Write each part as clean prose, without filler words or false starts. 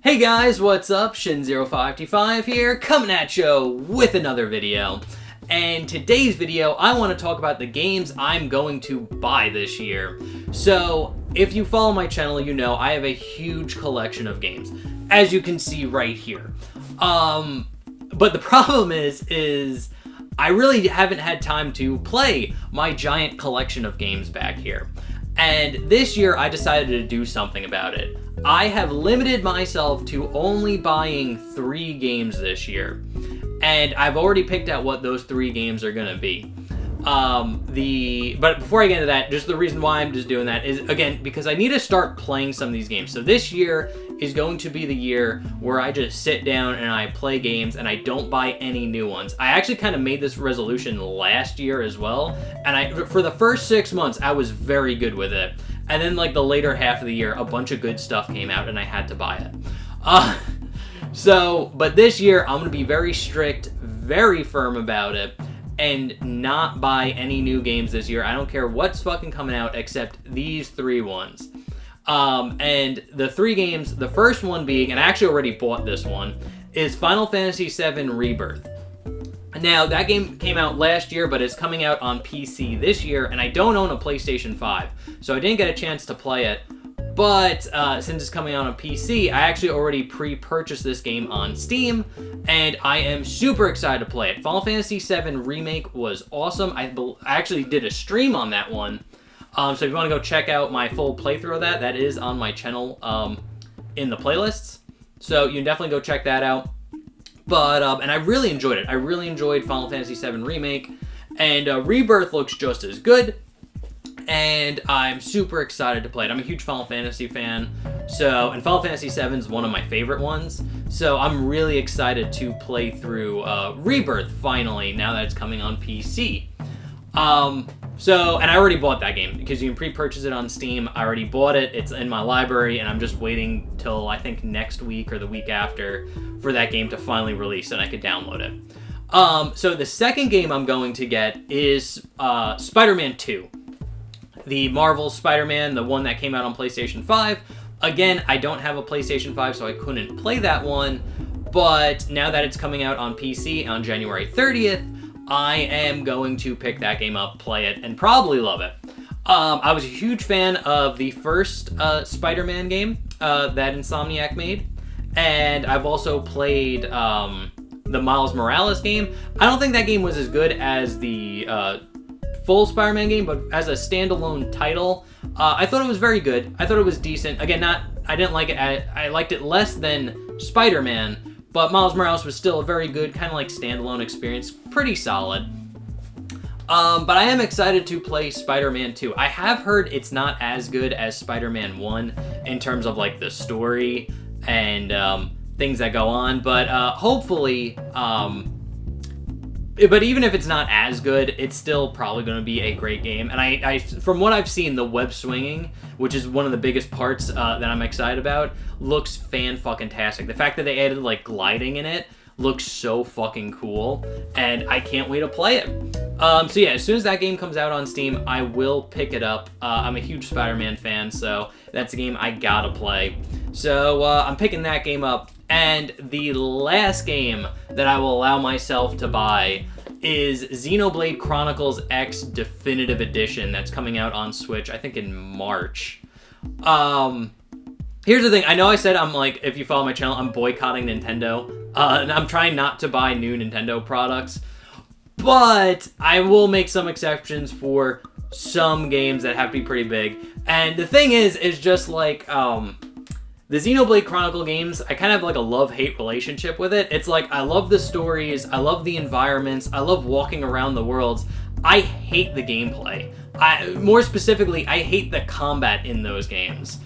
Hey guys, what's up? Shin0525 here, coming at you with another video. And today's video, I want to talk about the games I'm going to buy this year. So, if you follow my channel, you know I have a huge collection of games, as you can see right here. But the problem is I really haven't had time to play my giant collection of games back here. And this year, I decided to do something about it. I have limited myself to only buying 3 games this year. And I've already picked out what those 3 games are going to be. But before I get into that, just the reason why I'm just doing that is, again, because I need to start playing some of these games. So this year is going to be the year where I just sit down and I play games and I don't buy any new ones. I actually kind of made this resolution last year as well. And for the first 6 months, I was very good with it. And then like the later half of the year, a bunch of good stuff came out and I had to buy it. But this year, I'm going to be very strict, very firm about it, and not buy any new games this year. I don't care what's fucking coming out except these 3 ones. And the 3 games, the first one being, and I actually already bought this one, is Final Fantasy VII Rebirth. Now, that game came out last year, but it's coming out on PC this year, and I don't own a PlayStation 5, so I didn't get a chance to play it. But since it's coming out on PC, I actually already pre-purchased this game on Steam, and I am super excited to play it. Final Fantasy VII Remake was awesome. I actually did a stream on that one. So if you want to go check out my full playthrough of that, that is on my channel in the playlists. So you can definitely go check that out. But, and I really enjoyed it. I really enjoyed Final Fantasy VII Remake. And Rebirth looks just as good. And I'm super excited to play it. I'm a huge Final Fantasy fan. And Final Fantasy VII is one of my favorite ones. So I'm really excited to play through Rebirth finally, now that it's coming on PC. And I already bought that game because you can pre-purchase it on Steam. I already bought it. It's in my library, and I'm just waiting till I think next week or the week after for that game to finally release and I could download it. So the second game I'm going to get is Spider-Man 2. The Marvel Spider-Man, the one that came out on PlayStation 5. Again, I don't have a PlayStation 5, so I couldn't play that one. But now that it's coming out on PC on January 30th, I am going to pick that game up, play it, and probably love it. I was a huge fan of the first Spider-Man game that Insomniac made. And I've also played the Miles Morales game. I don't think that game was as good as the full Spider-Man game, but as a standalone title, I thought it was very good. I thought it was decent. Again, I didn't like it. I liked it less than Spider-Man, but Miles Morales was still a very good, kind of like standalone experience. Pretty solid. But I am excited to play Spider-Man 2. I have heard it's not as good as Spider-Man 1 in terms of like the story and things that go on, but hopefully, but even if it's not as good, it's still probably going to be a great game. And I from what I've seen, the web swinging, which is one of the biggest parts that I'm excited about, looks fan-fucking-tastic. The fact that they added, like, gliding in it looks so fucking cool, and I can't wait to play it. So yeah, as soon as that game comes out on Steam, I will pick it up. I'm a huge Spider-Man fan, so that's a game I gotta play. So I'm picking that game up. And the last game that I will allow myself to buy is Xenoblade Chronicles X Definitive Edition that's coming out on Switch, I think in March. Here's the thing. I know I said if you follow my channel, I'm boycotting Nintendo. And I'm trying not to buy new Nintendo products. But I will make some exceptions for some games that have to be pretty big. And the thing is just like... the Xenoblade Chronicle games, I kind of have like a love-hate relationship with it. It's like, I love the stories, I love the environments, I love walking around the worlds. I hate the gameplay. More specifically, I hate the combat in those games.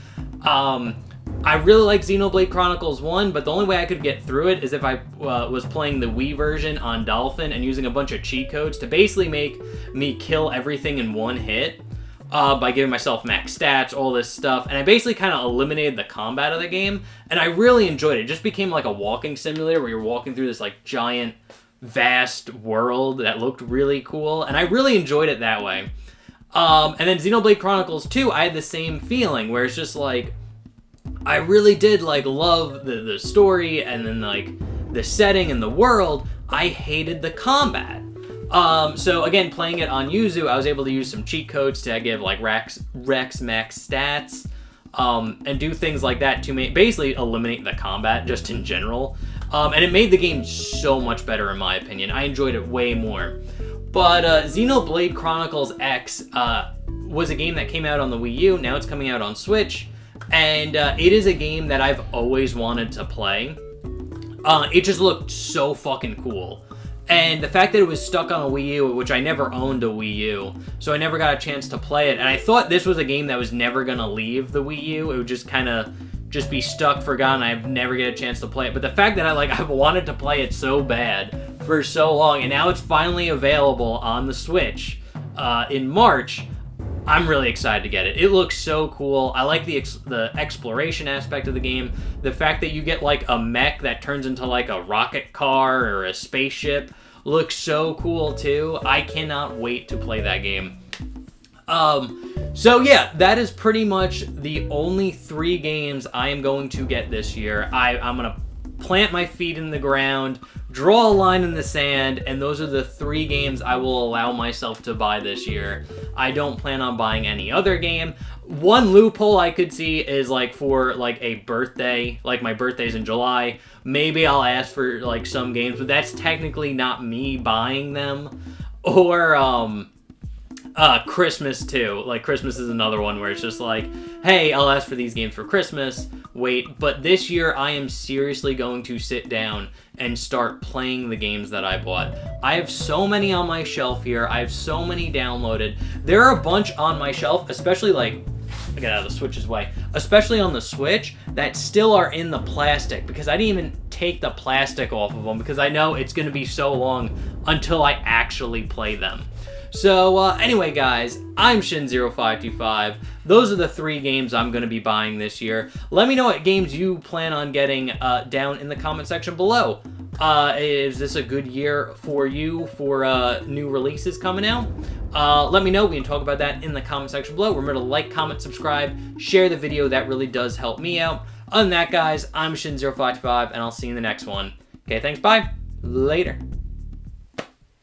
I really like Xenoblade Chronicles 1, but the only way I could get through it is if I was playing the Wii version on Dolphin and using a bunch of cheat codes to basically make me kill everything in one hit. By giving myself max stats, all this stuff, and I basically kind of eliminated the combat of the game, and I really enjoyed it. It just became like a walking simulator where you're walking through this like giant, vast world that looked really cool, and I really enjoyed it that way. And then Xenoblade Chronicles 2, I had the same feeling, where it's just like, I really did like love the story and then like the setting and the world. I hated the combat. So again, playing it on Yuzu, I was able to use some cheat codes to give like Rex max stats, and do things like that to basically eliminate the combat just in general. And it made the game so much better in my opinion. I enjoyed it way more. But Xenoblade Chronicles X was a game that came out on the Wii U. Now it's coming out on Switch, and it is a game that I've always wanted to play. It just looked so fucking cool. And the fact that it was stuck on a Wii U, which I never owned a Wii U, so I never got a chance to play it. And I thought this was a game that was never going to leave the Wii U. It would just kind of just be stuck, forgotten. I'd never get a chance to play it. But the fact that I've wanted to play it so bad for so long, and now it's finally available on the Switch in March, I'm really excited to get it. It looks so cool. I like the exploration aspect of the game. The fact that you get like a mech that turns into like a rocket car or a spaceship looks so cool too. I cannot wait to play that game. So yeah, that is pretty much the only 3 games I am going to get this year. I'm going to plant my feet in the ground, draw a line in the sand, and those are the 3 games I will allow myself to buy this year. I don't plan on buying any other game. One loophole I could see is like for like a birthday, like my birthday's in July, maybe I'll ask for like some games, but that's technically not me buying them. Or Christmas too. Like Christmas is another one where it's just like, hey, I'll ask for these games for Christmas. Wait, but this year I am seriously going to sit down and start playing the games that I bought. I have so many on my shelf here. I have so many downloaded. There are a bunch on my shelf, especially like, I get out of the Switch's way, especially on the Switch, that still are in the plastic because I didn't even take the plastic off of them because I know it's going to be so long until I actually play them. So anyway guys, I'm Shin0525. Those are the 3 games I'm going to be buying this year. Let me know what games you plan on getting down in the comment section below. Is this a good year for you for new releases coming out? Let me know. We can talk about that in the comment section below. Remember to like, comment, subscribe, share the video. That really does help me out. Other than that guys, I'm Shin0525 and I'll see you in the next one. Okay, thanks, bye. Later.